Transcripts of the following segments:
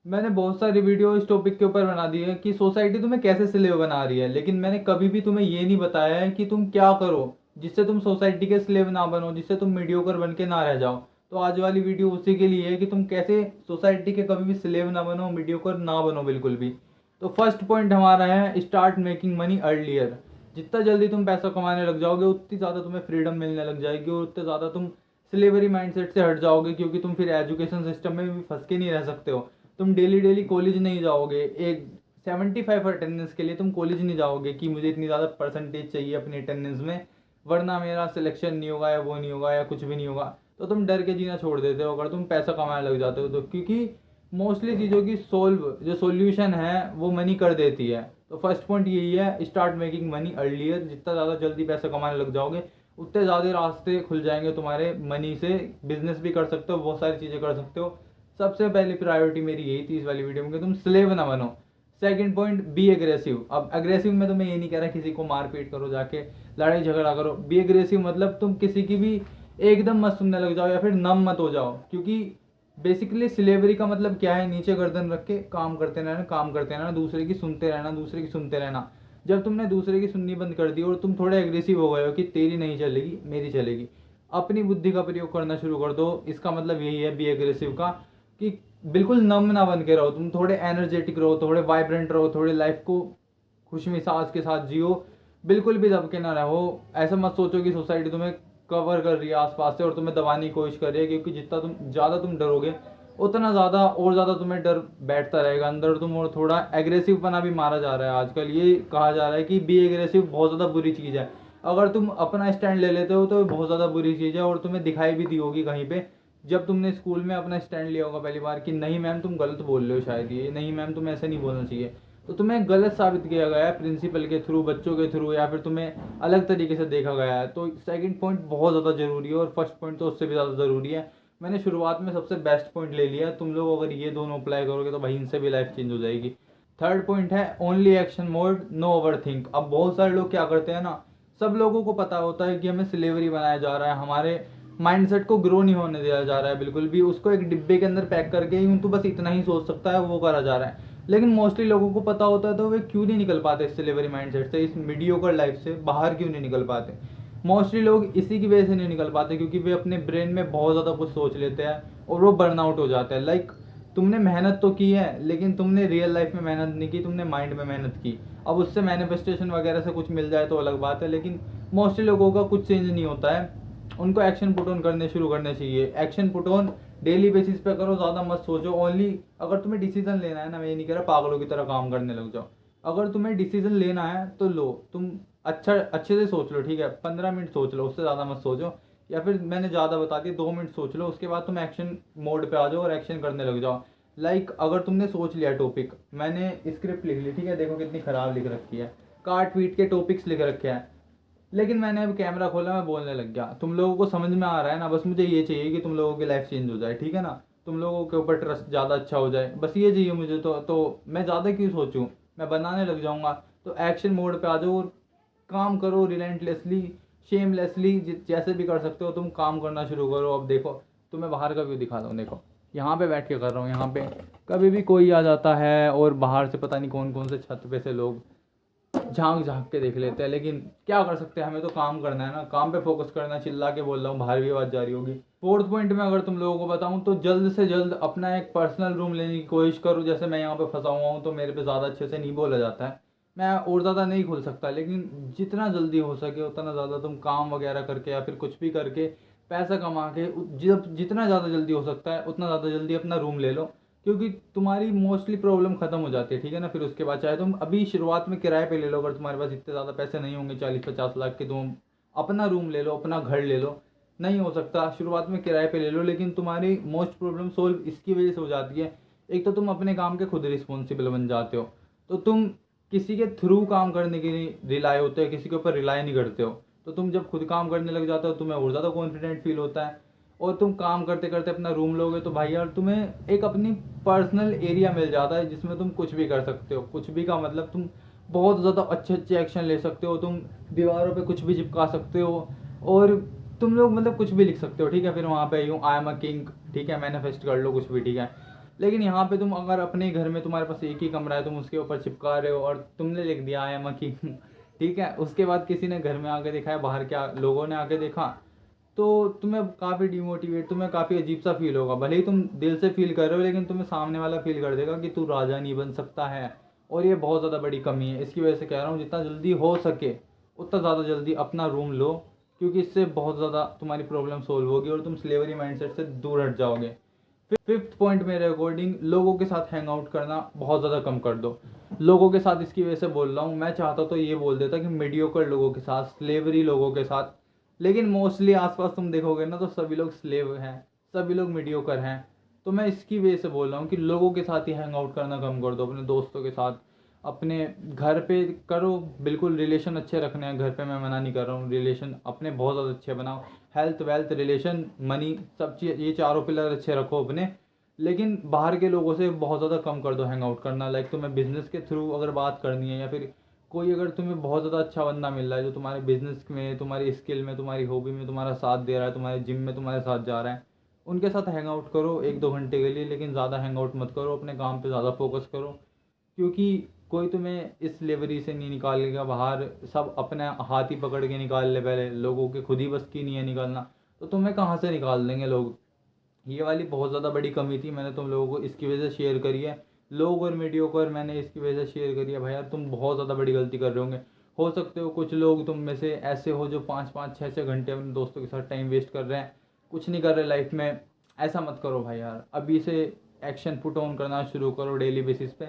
मैंने बहुत सारी वीडियो इस टॉपिक के ऊपर बना दी है कि सोसाइटी तुम्हें कैसे स्लेव बना रही है, लेकिन मैंने कभी भी तुम्हें ये नहीं बताया है कि तुम क्या करो जिससे तुम सोसाइटी के स्लेव ना बनो, जिससे तुम मीडियोकर बन के ना रह जाओ। तो आज वाली वीडियो उसी के लिए है कि तुम कैसे सोसाइटी के कभी भी स्लेव ना बनो, मीडियोकर ना बनो बिल्कुल भी। तो फर्स्ट पॉइंट हमारा है स्टार्ट मेकिंग मनी अर्लियर। जितना जल्दी तुम पैसा कमाने लग जाओगे उतनी ज़्यादा तुम्हें फ्रीडम मिलने लग जाएगी और उतने ज़्यादा तुम स्लेवरी माइंडसेट से हट जाओगे, क्योंकि तुम फिर एजुकेशन सिस्टम में भी फंस के नहीं रह सकते हो। तुम डेली डेली कॉलेज नहीं जाओगे, एक 75 अटेंडेंस के लिए तुम कॉलेज नहीं जाओगे कि मुझे इतनी ज़्यादा परसेंटेज चाहिए अपनी अटेंडेंस में वरना मेरा सिलेक्शन नहीं होगा या वो नहीं होगा या कुछ भी नहीं होगा। तो तुम डर के जीना छोड़ देते हो अगर तुम पैसा कमाने लग जाते हो तो, क्योंकि मोस्टली चीज़ों की सोल्व जो सोल्यूशन है वो मनी कर देती है। तो फर्स्ट पॉइंट यही है, स्टार्ट मेकिंग मनी अर्लियर। जितना ज़्यादा जल्दी पैसा कमाने लग जाओगे उतने ज़्यादा रास्ते खुल जाएंगे तुम्हारे मनी से। बिजनेस भी कर सकते हो, बहुत सारी चीज़ें कर सकते हो। सबसे पहली प्रायोरिटी मेरी यही थी इस वाली वीडियो में कि तुम स्लेव ना बनो। Second point, B aggressive. अब एग्रेसिव में तो मैं ये नहीं कह रहा किसी को मारपीट करो, जाके लड़ाई झगड़ा करो। बी एग्रेसिव मतलब तुम किसी की भी एकदम मत सुनने लग जाओ या फिर नम मत हो जाओ, क्योंकि बेसिकली स्लेवरी का मतलब क्या है, नीचे गर्दन रख के काम करते रहना, काम करते रहना, दूसरे की सुनते रहना, दूसरे की सुनते रहना। जब तुमने दूसरे की सुननी बंद कर दी और तुम थोड़े एग्रेसिव हो गए हो कि तेरी नहीं चलेगी मेरी चलेगी, अपनी बुद्धि का प्रयोग करना शुरू कर दो। इसका मतलब यही है बी एग्रेसिव का, कि बिल्कुल नम ना बन के रहो, तुम थोड़े एनर्जेटिक रहो, थोड़े वाइब्रेंट रहो, थोड़े लाइफ को खुश मिजाज के साथ जियो। बिल्कुल भी दब के ना रहो। ऐसा मत सोचो कि सोसाइटी तुम्हें कवर कर रही है आसपास से और तुम्हें दबाने की कोशिश कर रही है, क्योंकि जितना तुम ज़्यादा तुम डरोगे उतना ज़्यादा और ज़्यादा तुम्हें डर बैठता रहेगा अंदर तुम। और थोड़ा एग्रेसिव पना भी मारा जा रहा है आजकल, ये कहा जा रहा है कि बी एग्रेसिव बहुत ज़्यादा बुरी चीज़ है। अगर तुम अपना स्टैंड ले लेते हो तो बहुत ज़्यादा बुरी चीज़ है और तुम्हें दिखाई भी दी होगी कहीं पे जब तुमने स्कूल में अपना स्टैंड लिया होगा पहली बार कि नहीं मैम तुम गलत बोल रहे हो, शायद ये नहीं मैम तुम्हें ऐसे नहीं बोलना चाहिए। तो तुम्हें गलत साबित किया गया है प्रिंसिपल के थ्रू, बच्चों के थ्रू, या फिर तुम्हें अलग तरीके से देखा गया है। तो सेकंड पॉइंट बहुत ज़्यादा ज़रूरी है और फर्स्ट पॉइंट तो उससे भी ज़्यादा ज़रूरी है। मैंने शुरुआत में सबसे बेस्ट पॉइंट ले लिया, तुम लोग अगर ये दोनों अप्लाई करोगे तो भाई इनसे भी लाइफ चेंज हो जाएगी। थर्ड पॉइंट है only action mode, no over think. अब बहुत सारे लोग क्या करते हैं ना, सब लोगों को पता होता है कि हमें स्लेवरी बनाया जा रहा है, हमारे माइंडसेट को ग्रो नहीं होने दिया जा रहा है बिल्कुल भी, उसको एक डिब्बे के अंदर पैक करके यूं तो बस इतना ही सोच सकता है वो करा जा रहा है। लेकिन मोस्टली लोगों को पता होता है तो वे क्यों नहीं निकल पाते इस स्लेवरी माइंडसेट से, इस मीडियोकर लाइफ से बाहर क्यों नहीं निकल पाते। मोस्टली लोग इसी की वजह से नहीं निकल पाते क्योंकि वे अपने ब्रेन में बहुत ज़्यादा कुछ सोच लेते हैं और वो बर्नआउट हो जाते हैं। लाइक तुमने मेहनत तो की है लेकिन तुमने रियल लाइफ में मेहनत नहीं की, तुमने माइंड में मेहनत की। अब उससे मैनिफेस्टेशन वगैरह से कुछ मिल जाए तो अलग बात है, लेकिन मोस्टली लोगों का कुछ चेंज नहीं होता है। उनको एक्शन पुट ऑन करने शुरू करने चाहिए। Action put on daily basis पे करो, ज़्यादा मत सोचो। ओनली अगर तुम्हें डिसीजन लेना है ना, मैं ये नहीं कह रहा पागलों की तरह काम करने लग जाओ। अगर तुम्हें डिसीजन लेना है तो लो, तुम अच्छे से सोच लो, ठीक है, 15 मिनट सोच लो, उससे ज़्यादा मत सोचो। या फिर मैंने ज़्यादा बता दिया, 2 मिनट सोच लो, उसके बाद तुम एक्शन मोड पे आ जाओ और एक्शन करने लग जाओ। लाइक अगर तुमने सोच लिया टॉपिक, मैंने स्क्रिप्ट लिख ली, ठीक है, देखो कितनी ख़राब लिख रखी है, काट पीट के टॉपिक्स लिख रखे हैं, लेकिन मैंने अब कैमरा खोला, मैं बोलने लग गया। तुम लोगों को समझ में आ रहा है ना, बस मुझे ये चाहिए कि तुम लोगों की लाइफ चेंज हो जाए, ठीक है ना, तुम लोगों के ऊपर ट्रस्ट ज़्यादा अच्छा हो जाए, बस ये चाहिए मुझे। तो मैं ज़्यादा क्यों सोचूं, मैं बनाने लग जाऊंगा। तो एक्शन मोड पे आ जाओ और काम करो रिलेंटलेसली, शेमलेसली, जैसे भी कर सकते हो तुम काम करना शुरू करो। अब देखो तुम्हें बाहर का व्यू दिखाता हूँ, देखो यहाँ पे बैठ के कर रहा हूँ, यहाँ पे कभी भी कोई आ जाता है और बाहर से पता नहीं कौन कौन से छत पे से लोग झांक झांक के देख लेते हैं, लेकिन क्या कर सकते हैं, हमें तो काम करना है ना, काम पे फोकस करना है। चिल्ला के बोल रहा हूँ, बाहर भी आवाज़ जा रही होगी। फोर्थ पॉइंट में अगर तुम लोगों को बताऊँ तो जल्द से जल्द अपना एक पर्सनल रूम लेने की कोशिश करो। जैसे मैं यहाँ पे फंसा हुआ हूँ तो मेरे पे ज़्यादा अच्छे से नहीं बोला जाता है, मैं और ज़्यादा नहीं खुल सकता, लेकिन जितना जल्दी हो सके उतना ज़्यादा तुम काम वगैरह करके या फिर कुछ भी करके पैसा कमा के जब जितना ज़्यादा जल्दी हो सकता है उतना ज़्यादा जल्दी अपना रूम ले लो, क्योंकि तुम्हारी मोस्टली प्रॉब्लम खत्म हो जाती है, ठीक है ना। फिर उसके बाद चाहे तुम अभी शुरुआत में किराए पे ले लो, अगर तुम्हारे पास इतने ज़्यादा पैसे नहीं होंगे 40-50 लाख के, तुम अपना रूम ले लो, अपना घर ले लो। नहीं हो सकता शुरुआत में किराए पे ले लो, लेकिन तुम्हारी मोस्ट प्रॉब्लम सोल्व इसकी वजह से हो जाती है, एक तो तुम अपने काम के खुद रिस्पॉन्सिबल बन जाते हो, तो तुम किसी के थ्रू काम करने के लिए रिलाय होते हो, किसी के ऊपर रिलाय नहीं करते हो। तो तुम जब खुद काम करने लग जाते हो तुम्हें और ज़्यादा कॉन्फिडेंट फील होता है, और तुम काम करते करते अपना रूम लोगे तो भाई यार तुम्हें एक अपनी पर्सनल एरिया मिल जाता है जिसमें तुम कुछ भी कर सकते हो। कुछ भी का मतलब तुम बहुत ज़्यादा अच्छे अच्छे एक्शन ले सकते हो, तुम दीवारों पे कुछ भी चिपका सकते हो और तुम लोग मतलब कुछ भी लिख सकते हो, ठीक है। फिर वहाँ पे यूँ आई एम अ किंग, ठीक है, मैनिफेस्ट कर लो कुछ भी, ठीक है। लेकिन यहाँ पे तुम अगर अपने घर में तुम्हारे पास एक ही कमरा है, तुम उसके ऊपर चिपका रहे हो और तुमने लिख दिया आई एम अ किंग, ठीक है, उसके बाद किसी ने घर में आके देखा है, बाहर क्या लोगों ने आके देखा, तो तुम्हें काफ़ी डिमोटिवेट, तुम्हें काफ़ी अजीब सा फील होगा। भले ही तुम दिल से फील कर रहे हो, लेकिन तुम्हें सामने वाला फील कर देगा कि तू राजा नहीं बन सकता है। और ये बहुत ज़्यादा बड़ी कमी है। इसकी वजह से कह रहा हूँ, जितना जल्दी हो सके उतना ज़्यादा जल्दी अपना रूम लो, क्योंकि इससे बहुत ज़्यादा तुम्हारी प्रॉब्लम सोल्व होगी और तुम स्लेवरी माइंडसेट से दूर हट जाओगे। फिफ्थ पॉइंट मेरे अकॉर्डिंग, लोगों के साथ हैंग आउट करना बहुत ज़्यादा कम कर दो। लोगों के साथ इसकी वजह से बोल रहा हूँ, मैं चाहता तो ये बोल देता कि मीडियोकर लोगों के साथ, स्लेवरी लोगों के साथ, लेकिन मोस्टली आसपास तुम देखोगे ना तो सभी लोग स्लेव हैं, सभी लोग मीडियोकर हैं। तो मैं इसकी वजह से बोल रहा हूँ कि लोगों के साथ ही हैंग आउट करना कम कर दो, अपने दोस्तों के साथ। अपने घर पे करो, बिल्कुल रिलेशन अच्छे रखने हैं घर पे, मैं मना नहीं कर रहा हूँ, रिलेशन अपने बहुत ज़्यादा अच्छे बनाओ। हेल्थ, वेल्थ, रिलेशन, मनी, सब चीज़, ये चारों पिलर अच्छे रखो अपने। लेकिन बाहर के लोगों से बहुत ज़्यादा कम कर दो हैंग आउट करना। लाइक तुम्हें बिजनेस के थ्रू अगर बात करनी है, या फिर कोई अगर तुम्हें बहुत ज़्यादा अच्छा बंदा मिल रहा है जो तुम्हारे बिजनेस में, तुम्हारी स्किल में, तुम्हारी हॉबी में तुम्हारा साथ दे रहा है, तुम्हारे जिम में तुम्हारे साथ जा रहा है, उनके साथ हैंग आउट करो 1-2 घंटे के लिए, लेकिन ज़्यादा हैंग आउट मत करो, अपने काम पे ज़्यादा फोकस करो। क्योंकि कोई तुम्हें इस लेवरी से नहीं निकालेगा बाहर, सब अपने हाथ ही पकड़ के निकाल ले, पहले लोगों के खुद ही बस की नहीं है निकालना, तो तुम्हें कहाँ से निकाल देंगे लोग। ये वाली बहुत ज़्यादा बड़ी कमी थी, मैंने तुम लोगों को इसकी वजह से शेयर करी है। लोग और मीडियोकर मैंने इसकी वजह से शेयर करी है। भाई यार, तुम बहुत ज़्यादा बड़ी गलती कर रहे होंगे। हो सकते हो कुछ लोग तुम में से ऐसे हो जो 5-5, 6-6 घंटे अपने दोस्तों के साथ टाइम वेस्ट कर रहे हैं, कुछ नहीं कर रहे लाइफ में। ऐसा मत करो भाई यार, अभी से एक्शन पुट ऑन करना शुरू करो डेली बेसिस पे,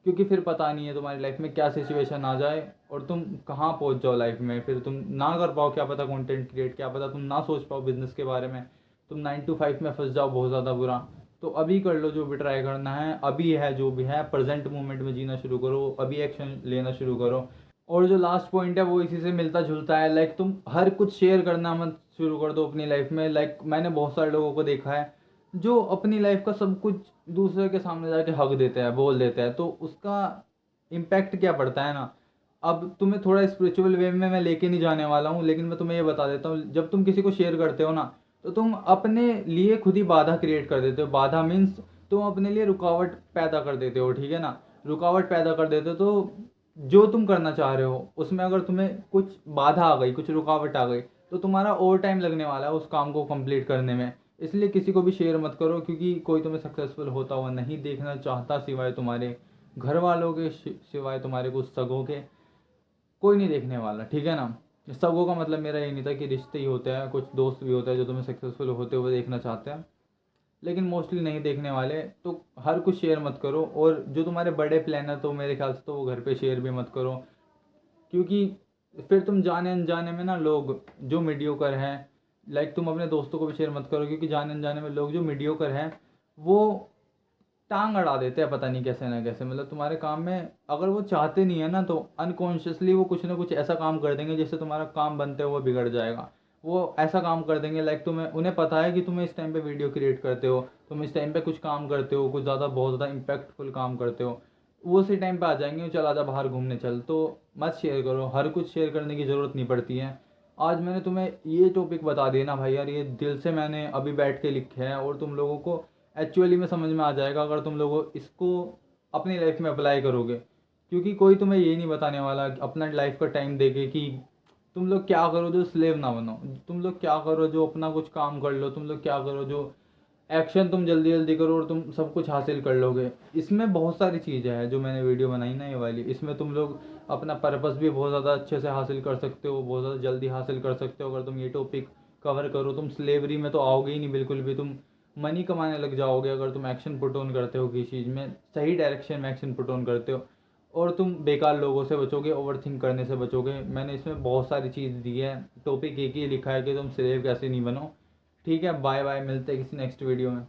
क्योंकि फिर पता नहीं है तुम्हारी लाइफ में क्या सिचुएशन आ जाए और तुम कहाँ पहुँच जाओ लाइफ में, फिर तुम ना कर पाओ, क्या पता कंटेंट क्रिएट, क्या पता तुम ना सोच पाओ बिजनेस के बारे में, तुम 9 to 5 में फंस जाओ बहुत ज़्यादा बुरा। तो अभी कर लो जो भी ट्राई करना है, अभी है जो भी है, प्रेजेंट मोमेंट में जीना शुरू करो, अभी एक्शन लेना शुरू करो। और जो लास्ट पॉइंट है वो इसी से मिलता जुलता है। लाइक तुम हर कुछ शेयर करना मत शुरू कर दो अपनी लाइफ में। लाइक मैंने बहुत सारे लोगों को देखा है जो अपनी लाइफ का सब कुछ दूसरे के सामने जाके हक देते हैं, बोल देते हैं, तो उसका इम्पैक्ट क्या पड़ता है ना। अब तुम्हें थोड़ा स्पिरिचुअल वे में मैं लेके नहीं जाने वाला हूँ, लेकिन मैं तुम्हें ये बता देता हूँ, जब तुम किसी को शेयर करते हो ना, तो तुम अपने लिए खुद ही बाधा क्रिएट कर देते हो। बाधा मीन्स तुम अपने लिए रुकावट पैदा कर देते हो, ठीक है ना। रुकावट पैदा कर देते हो, तो जो तुम करना चाह रहे हो उसमें अगर तुम्हें कुछ बाधा आ गई, कुछ रुकावट आ गई, तो तुम्हारा और टाइम लगने वाला है उस काम को कंप्लीट करने में। इसलिए किसी को भी शेयर मत करो, क्योंकि कोई तुम्हें सक्सेसफुल होता हुआ नहीं देखना चाहता, सिवाय तुम्हारे घर वालों के, सिवाय तुम्हारे कुछ सगों के। कोई नहीं देखने वाला, ठीक है ना। सगों का मतलब मेरा ये नहीं था कि रिश्ते ही होते हैं, कुछ दोस्त भी होते हैं जो तुम्हें सक्सेसफुल होते हुए देखना चाहते हैं, लेकिन मोस्टली नहीं देखने वाले। तो हर कुछ शेयर मत करो, और जो तुम्हारे बड़े प्लान है तो मेरे ख्याल से तो वो घर पे शेयर भी मत करो, क्योंकि फिर तुम जाने अनजाने में ना, लोग जो मीडियोकर हैं, लाइक तुम अपने दोस्तों को भी शेयर मत करो, क्योंकि जाने अनजाने में लोग जो मीडियोकर हैं वो टांग अड़ा देते हैं, पता नहीं कैसे ना कैसे। मतलब तुम्हारे काम में अगर वो चाहते नहीं है ना, तो अनकॉन्शियसली वो कुछ ना कुछ ऐसा काम कर देंगे जिससे तुम्हारा काम बनते हुए बिगड़ जाएगा। वो ऐसा काम कर देंगे, लाइक तुम्हें, उन्हें पता है कि तुम्हें इस टाइम पे वीडियो क्रिएट करते हो, तुम इस टाइम पे कुछ काम करते हो, कुछ ज़्यादा बहुत ज़्यादा इम्पैक्टफुल काम करते हो, वो उसी टाइम पे आ जाएंगे, चल आजा बाहर घूमने चल। तो मत शेयर करो, हर कुछ शेयर करने की ज़रूरत नहीं पड़ती है। आज मैंने तुम्हें ये टॉपिक बता दिया ना भाई यार, ये दिल से मैंने अभी बैठ के लिखे हैं, और तुम लोगों को एक्चुअली में समझ में आ जाएगा अगर तुम लोग इसको अपनी लाइफ में अप्लाई करोगे। क्योंकि कोई तुम्हें ये नहीं बताने वाला कि अपना लाइफ का टाइम देके कि तुम लोग क्या करो जो स्लेव ना बनो, तुम लोग क्या करो जो अपना कुछ काम कर लो, तुम लोग क्या करो जो एक्शन तुम जल्दी जल्दी करो और तुम सब कुछ हासिल कर लोगे। इसमें बहुत सारी चीज़ें हैं जो मैंने वीडियो बनाई ना ये वाली, इसमें तुम लोग अपना पर्पस भी बहुत ज़्यादा अच्छे से हासिल कर सकते हो, बहुत ज़्यादा जल्दी हासिल कर सकते हो अगर तुम ये टॉपिक कवर करो। तुम स्लेवरी में तो आओगे ही नहीं बिल्कुल भी, तुम मनी कमाने लग जाओगे अगर तुम एक्शन पुट ऑन करते हो किसी चीज़ में, सही डायरेक्शन में एक्शन पुट ऑन करते हो। और तुम बेकार लोगों से बचोगे, ओवर थिंक करने से बचोगे। मैंने इसमें बहुत सारी चीज़ दी है, टॉपिक एक ही लिखा है कि तुम स्लेव कैसे नहीं बनो। ठीक है, बाय बाय, मिलते हैं किसी नेक्स्ट वीडियो में।